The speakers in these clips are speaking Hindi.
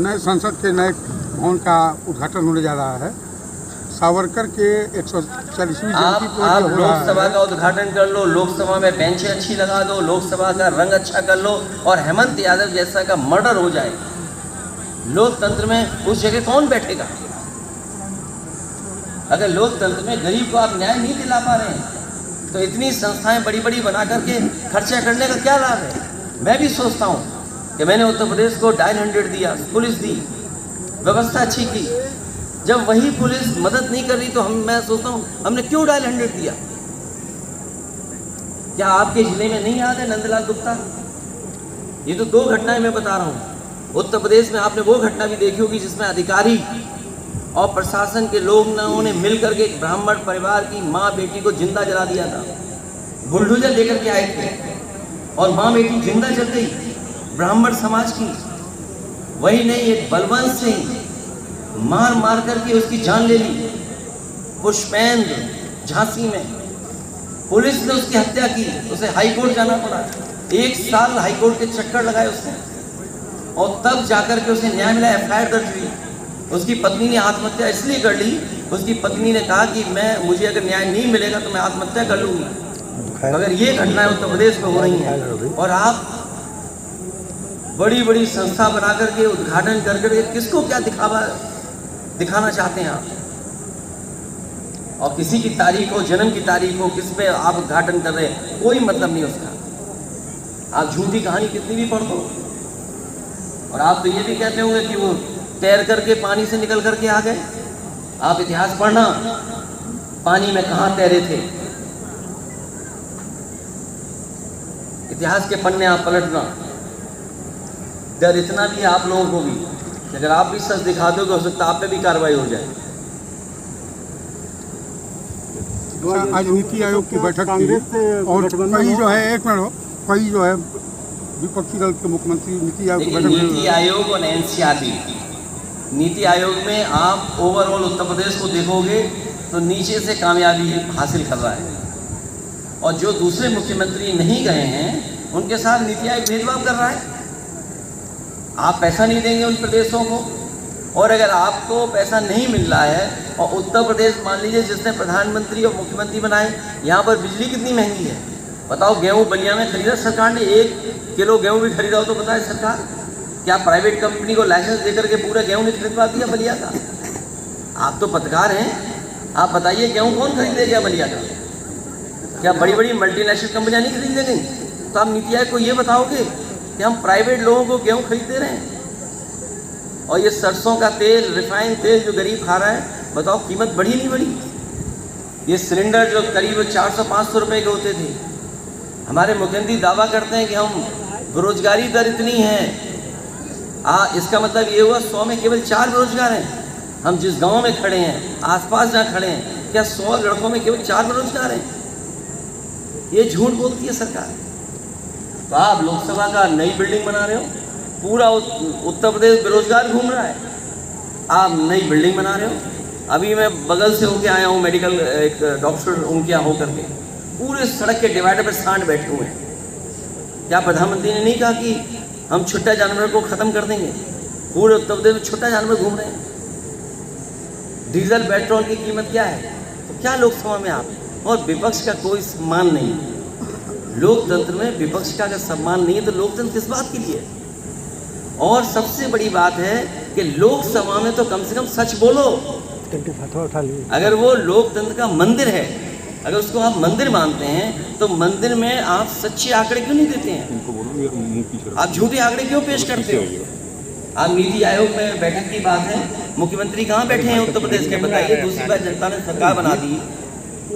नए संसद के नए भवन का उद्घाटन होने जा रहा है। सावरकर के 140वीं जयंती पर आप लोकसभा का उद्घाटन कर लो, लोकसभा में बेंचें अच्छी लगा दो, लोकसभा का रंग अच्छा कर लो और हेमंत यादव जैसा का मर्डर हो जाए, लोकतंत्र में उस जगह कौन बैठेगा? अगर लोकतंत्र में गरीब को आप न्याय नहीं दिला पा रहे हैं तो इतनी संस्थाएं बड़ी बड़ी बना करके खर्चा करने का क्या लाभ है? मैं भी सोचता हूँ कि मैंने उत्तर प्रदेश को 100 दिया, पुलिस दी, व्यवस्था अच्छी की। जब वही पुलिस मदद नहीं कर रही तो मैं सोचता हूँ हमने क्यों 100 दिया? क्या आपके जिले में नहीं याद है नंदलाल गुप्ता? ये तो 2 घटनाएं मैं बता रहा हूँ। उत्तर प्रदेश में आपने वो घटना भी देखी होगी जिसमें अधिकारी और प्रशासन के लोगों ने मिलकर के एक ब्राह्मण परिवार की माँ बेटी को जिंदा जला दिया था। बुलडोजर लेकर के आए थे और माँ बेटी जिंदा जल गई, ब्राह्मण समाज की। वही नहीं, एक बलवंत सिंह मार मार करके उसकी जान ले ली। पुष्पेंद्र झांसी में पुलिस ने उसकी हत्या की, उसे हाईकोर्ट जाना पड़ा। 1 साल हाईकोर्ट के चक्कर लगाए उसने और तब जाकर के उसे न्याय मिला, FIR दर्ज हुई। उसकी पत्नी ने आत्महत्या इसलिए कर ली, उसकी पत्नी ने कहा कि मुझे अगर न्याय नहीं मिलेगा तो मैं आत्महत्या कर लूंगी। अगर ये घटनाएं उत्तर प्रदेश में हो रही हैं और आप बड़ी बड़ी संस्था बना करके उद्घाटन कर करके किसको क्या दिखाना चाहते हैं आप? और किसी की तारीख हो, जन्म की तारीख हो, किस पे आप उद्घाटन कर रहे हैं, कोई मतलब नहीं उसका। आप झूठी कहानी कितनी भी पढ़ दो। और आप तो ये भी कहते होंगे कि वो तैर करके पानी से निकल करके आ गए। आप इतिहास पढ़ना, पानी में कहाँ तैरे थे, इतिहास के पन्ने आप पलटना। डर इतना भी है आप लोगों को भी कि अगर आप भी सच दिखा दोगे हो सकता है आप पे भी कार्रवाई हो जाए। आज नीति आयोग की बैठक थी और कई जो है, एक मिनट हो, कई जो है विपक्षी दल के मुख्यमंत्री नीति आयोग की बैठक में। नीति आयोग और NCRT, नीति आयोग में आप ओवरऑल उत्तर प्रदेश को देखोगे तो नीचे से कामयाबी हासिल कर रहा है और जो दूसरे मुख्यमंत्री नहीं गए हैं उनके साथ नीति आयोग भेदभाव कर रहा है। आप पैसा नहीं देंगे उन प्रदेशों को, और अगर आपको पैसा नहीं मिल रहा है और उत्तर प्रदेश मान लीजिए जिसने प्रधानमंत्री और मुख्यमंत्री बनाए, यहाँ पर बिजली कितनी महंगी है बताओ। गेहूँ बलिया में खरीदा सरकार ने, 1 किलो गेहूँ भी खरीदा हो तो बताए सरकार, क्या प्राइवेट कंपनी को लाइसेंस देकर के पूरा गेहूँ नहीं खरीदवा दिया बलिया का? आप तो पत्रकार हैं, आप बताइए गेहूँ कौन खरीदेगा बलिया का? क्या बड़ी बड़ी मल्टीनेशनल कंपनियां नहीं खरीदेंगी? तो आप नीति आयोग को ये बताओगे कि हम प्राइवेट लोगों को गेहूँ खरीदते रहे हैं? और ये सरसों का तेल, रिफाइंड तेल जो गरीब खा रहा है, बताओ कीमत बढ़ी नहीं बढ़ी? ये सिलेंडर जो करीब 400-500 रुपये के होते थे, हमारे मुख्यमंत्री दावा करते हैं कि हम बेरोजगारी दर इतनी है, इसका मतलब ये हुआ 100 में केवल 4 बेरोजगार हैं। हम जिस गांव में खड़े हैं, आसपास जहाँ खड़े हैं, क्या 100 लड़कों में केवल 4 बेरोजगार हैं? ये झूठ बोलती है सरकार। तो आप लोकसभा का नई बिल्डिंग बना रहे हो, पूरा उत्तर प्रदेश बेरोजगार घूम रहा है, आप नई बिल्डिंग बना रहे हो। अभी मैं बगल से होके आया हूँ, मेडिकल एक डॉक्टर उनके यहाँ होकर के, पूरे सड़क के डिवाइडर पर सांड बैठे हुए हैं। क्या प्रधानमंत्री ने नहीं कहा कि हम छुट्टा जानवर को खत्म कर देंगे? पूरे उत्तर प्रदेश में छुट्टा जानवर घूम रहे हैं। डीजल पेट्रोल की कीमत क्या है? तो क्या लोकसभा में आप, और विपक्ष का कोई सम्मान नहीं। लोकतंत्र में विपक्ष का अगर सम्मान नहीं है तो लोकतंत्र किस बात के लिए? और सबसे बड़ी बात है कि लोकसभा में तो कम से कम सच बोलो। अगर वो लोकतंत्र का मंदिर है, अगर उसको आप मंदिर मानते हैं तो मंदिर में आप सच्चे आंकड़े क्यों नहीं देते हैं? आप झूठे आंकड़े क्यों पेश करते हो? आप नीति आयोग में बैठक की बात है, मुख्यमंत्री कहाँ बैठे हैं उत्तर प्रदेश के? बताइए। दूसरी बात, जनता ने सरकार बना दी,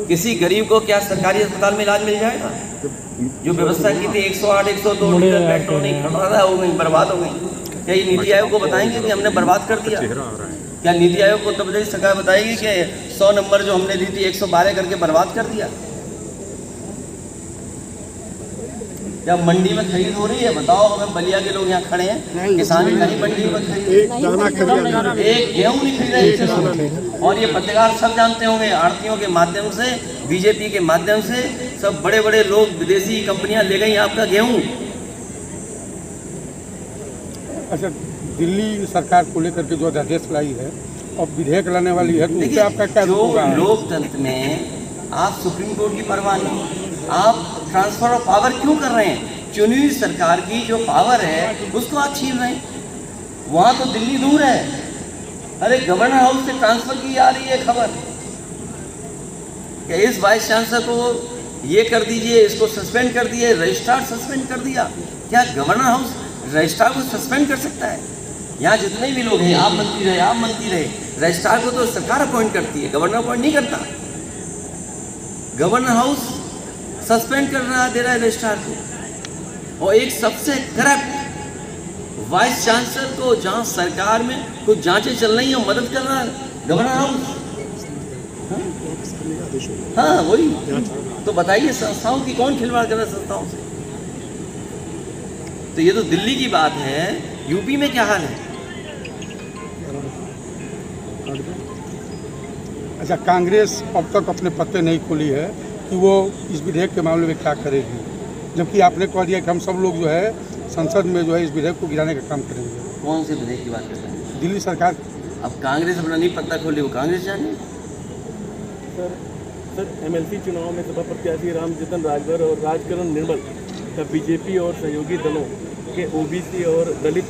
किसी गरीब को क्या सरकारी अस्पताल में इलाज मिल जाएगा? जो व्यवस्था की थी 108, 102 लीटर पेट्रोल नहीं खड़ा हो गई, बर्बाद हो गई। क्या ये नीति आयोग को बताएंगे कि हमने बर्बाद कर दिया? क्या नीति आयोग को उत्तर प्रदेश सरकार बताएगी कि 100 नंबर जो हमने दी थी 112 करके बर्बाद कर दिया? क्या मंडी में खरीद हो रही है? बताओ। हमें बलिया के लोग यहाँ खड़े हैं, किसान नहीं मंडी में खरीद, एक गेहूँ नहीं खरीदा। और ये पत्रकार सब जानते होंगे, आड़तियों के माध्यम से, बीजेपी के माध्यम से सब बड़े बड़े लोग, विदेशी कंपनियां ले गई आपका गेहूँ। अच्छा, दिल्ली सरकार को लेकर के जो अध्यादेश लाई है और विधेयक लाने वाली है, तो उससे आपका क्या जो होगा? लोकतंत्र में आप सुप्रीम कोर्ट की परवाह नहीं, आप ट्रांसफर ऑफ पावर क्यों कर रहे हैं? चुनी हुई सरकार की जो पावर है उसको आप छीन रहे हैं। वहाँ तो दिल्ली दूर है, अरे गवर्नर हाउस से ट्रांसफर की आ रही है खबर कि इस वाइस चांसलर को ये कर दीजिए, इसको सस्पेंड कर दिए, रजिस्ट्रार सस्पेंड कर दिया। क्या गवर्नर हाउस रजिस्ट्रार को सस्पेंड कर सकता है? यहाँ जितने भी लोग हैं, आप मंत्री रहे, रजिस्ट्रार को तो सरकार अपॉइंट करती है, गवर्नर अपॉइंट नहीं करता। गवर्नर हाउस सस्पेंड दे रहा है रजिस्ट्रार को, और एक सबसे करप्ट वाइस चांसलर को, जहाँ सरकार में कुछ जांचें चल रही हैं, मदद कर रहा है गवर्नर हाउस। हाँ वही तो बताइए, संस्थाओं की कौन खिलवाड़ कर रहा है संस्थाओं से? तो ये तो दिल्ली की बात है, यूपी में क्या हाल है? अच्छा, कांग्रेस अब तक अपने पत्ते नहीं खोली है कि वो इस विधेयक के मामले में क्या करेगी, जबकि आपने कह दिया कि हम सब लोग जो है संसद में जो है इस विधेयक को गिराने का काम करेंगे। कौन से विधेयक की बात कर रहे हैं? दिल्ली सरकार। अब कांग्रेस अपना नहीं पत्ता खोली, वो कांग्रेस जाने। सर एमएलसी चुनाव में सपा प्रत्याशी रामजतन राजभर और राजकरण निर्मल का बीजेपी और सहयोगी दलों के ओबीसी और दलित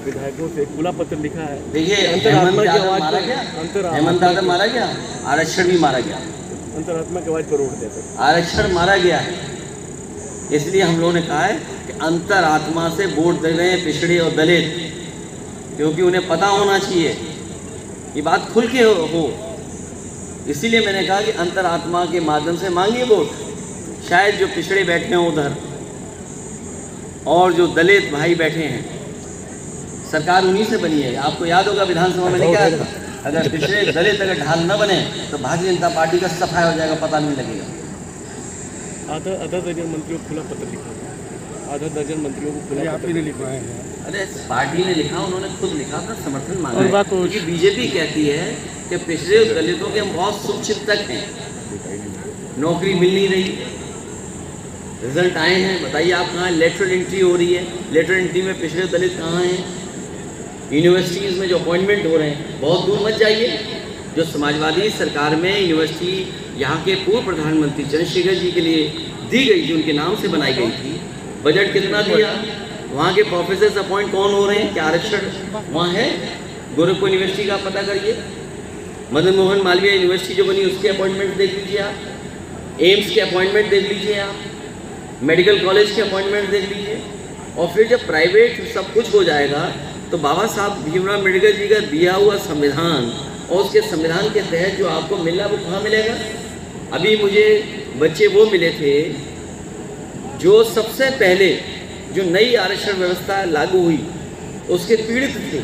विधायकों से खुला पत्र लिखा है। देखिए, हेमंत यादव मारा गया, आरक्षण भी मारा गया, अंतरात्मा की आवाज पर उठ देते, आरक्षण मारा गया है। इसलिए हम लोगों ने कहा है कि अंतरात्मा से वोट दे रहे हैं पिछड़े और दलित, क्योंकि उन्हें पता होना चाहिए, ये बात खुल के हो। इसीलिए मैंने कहा कि अंतरात्मा के माध्यम से मांगिए वोट। शायद जो पिछड़े बैठे हों उधर और जो दलित भाई बैठे हैं, सरकार उन्हीं से बनी है। आपको याद होगा विधानसभा में क्या था, अगर पिछड़े दलित अगर ढाल न बने तो भारतीय जनता पार्टी का सफाया हो जाएगा, पता नहीं लगेगा। आधा दर्जन मंत्रियों को खुला पत्र लिखा, आधा दर्जन मंत्रियों को खुला आपने लिखा है? अरे पार्टी ने लिखा, उन्होंने खुद लिखा, अपना समर्थन मांगा है। क्योंकि बीजेपी कहती है कि पिछड़े दलितों के हम बहुत शुभचिंतक हैं, नौकरी मिल नहीं रही, रिजल्ट आए हैं, बताइए आप कहाँ? लेटरल एंट्री हो रही है, लेटरल एंट्री में पिछड़े दलित कहाँ हैं? यूनिवर्सिटीज़ में जो अपॉइंटमेंट हो रहे हैं, बहुत दूर मत जाइए। जो समाजवादी सरकार में यूनिवर्सिटी यहाँ के पूर्व प्रधानमंत्री चंद्रशेखर जी के लिए दी गई, जो उनके नाम से बनाई गई थी, बजट कितना दिया? वहाँ के प्रोफेसर्स अपॉइंट कौन हो रहे हैं? क्या आरक्षण वहाँ है? गोरखपुर यूनिवर्सिटी का पता करिए, मदन मोहन मालवीय यूनिवर्सिटी जो बनी उसके अपॉइंटमेंट देख लीजिए आप, एम्स के अपॉइंटमेंट देख लीजिए आप, मेडिकल कॉलेज के अपॉइंटमेंट देख लीजिए। और फिर जब प्राइवेट सब कुछ हो जाएगा तो बाबा साहब भीमराव अम्बेडकर जी का दिया हुआ संविधान और उसके संविधान के तहत जो आपको मिलना वो कहाँ मिलेगा? अभी मुझे बच्चे वो मिले थे जो सबसे पहले जो नई आरक्षण व्यवस्था लागू हुई उसके पीड़ित थे।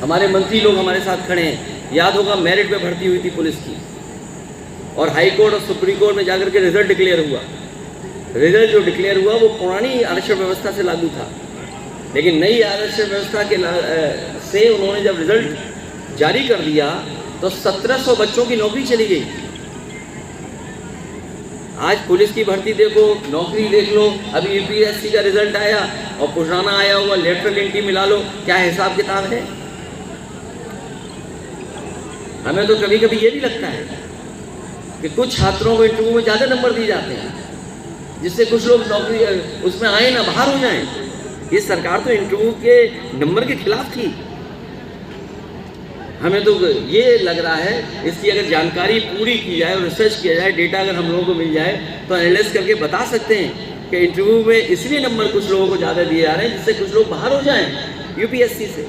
हमारे मंत्री लोग हमारे साथ खड़े हैं, याद होगा मेरिट पे भर्ती हुई थी पुलिस की, और हाई कोर्ट और सुप्रीम कोर्ट में जाकर के रिजल्ट डिक्लेयर हुआ। रिजल्ट जो डिक्लेयर हुआ वो पुरानी आरक्षण व्यवस्था से लागू था, लेकिन नई आरक्षण व्यवस्था के से उन्होंने जब रिजल्ट जारी कर दिया तो 1700 बच्चों की नौकरी चली गई। आज पुलिस की भर्ती देखो, नौकरी देख लो, अभी यूपीएससी का रिजल्ट आया और पुराना आया हुआ लेटरल एंट्री मिला लो, क्या हिसाब किताब है? हमें तो कभी कभी ये भी लगता है कि कुछ छात्रों को इंटरव्यू में ज़्यादा नंबर दिए जाते हैं, जिससे कुछ लोग नौकरी उसमें आए ना बाहर हो जाएं। ये सरकार तो इंटरव्यू के नंबर के खिलाफ थी। हमें तो ये लग रहा है इसकी अगर जानकारी पूरी की जाए और रिसर्च किया जाए, डेटा अगर हम लोगों को मिल जाए तो एनालाइज करके बता सकते हैं कि इंटरव्यू में इसलिए नंबर कुछ लोगों को ज़्यादा दिए जा रहे हैं जिससे कुछ लोग बाहर हो जाएं यूपीएससी से।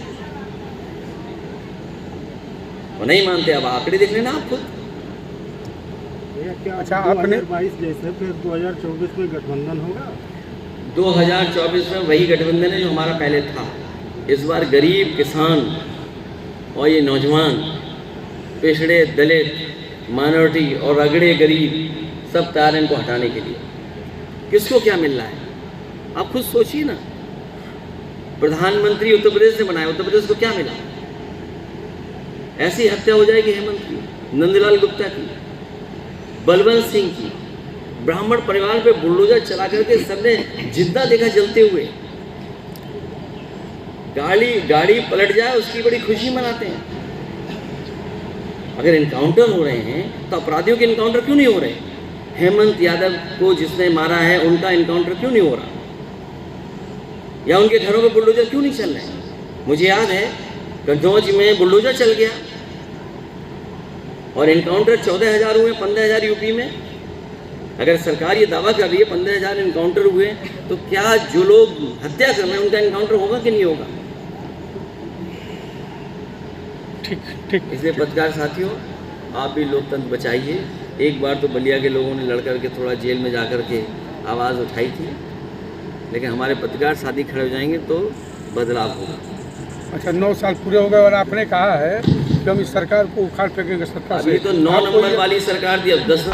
वो नहीं मानते, अब आंकड़े देख लेना आप खुद। अच्छा, आपने 2022 जैसे फिर 2024 में गठबंधन होगा? 2024 में वही गठबंधन है जो हमारा पहले था। इस बार गरीब, किसान और ये नौजवान, पिछड़े, दलित, माइनॉरिटी और अगड़े गरीब सब तैयार हैं इनको हटाने के लिए। किसको क्या मिल रहा है आप खुद सोचिए ना। प्रधानमंत्री उत्तर प्रदेश से बनाया, उत्तर प्रदेश को क्या मिला? ऐसी हत्या हो जाएगी हेमंत की, नंदलाल गुप्ता की, बलवंत सिंह की, ब्राह्मण परिवार पे बुलडोजर चला करके सबने जिंदा देखा जलते हुए। गाड़ी पलट जाए उसकी बड़ी खुशी मनाते हैं। अगर इनकाउंटर हो रहे हैं तो अपराधियों के इनकाउंटर क्यों नहीं हो रहे? हेमंत यादव को जिसने मारा है उनका इनकाउंटर क्यों नहीं हो रहा? या उनके घरों में बुलडोजर क्यों नहीं चल रहे? मुझे याद है कन्नौज में बुलडोजर चल गया और इनकाउंटर 14,000 हुए, 15,000 यूपी में। अगर सरकार ये दावा कर रही है 15,000 इनकाउंटर हुए, तो क्या जो लोग हत्या कर रहे हैं उनका इनकाउंटर होगा कि नहीं होगा? ठीक। इसलिए पत्रकार साथियों, आप भी लोकतंत्र बचाइए। एक बार तो बलिया के लोगों ने लड़ कर के थोड़ा जेल में जा कर के आवाज़ उठाई थी, लेकिन हमारे पत्रकार साथी खड़े हो जाएंगे तो बदलाव होगा। अच्छा, 9 साल पूरे हो गए और आपने कहा है कि हम इस सरकार को उखाड़ फेंकेंगे सत्ता से। अभी तो 9 नंबर वाली सरकार थी, अब 10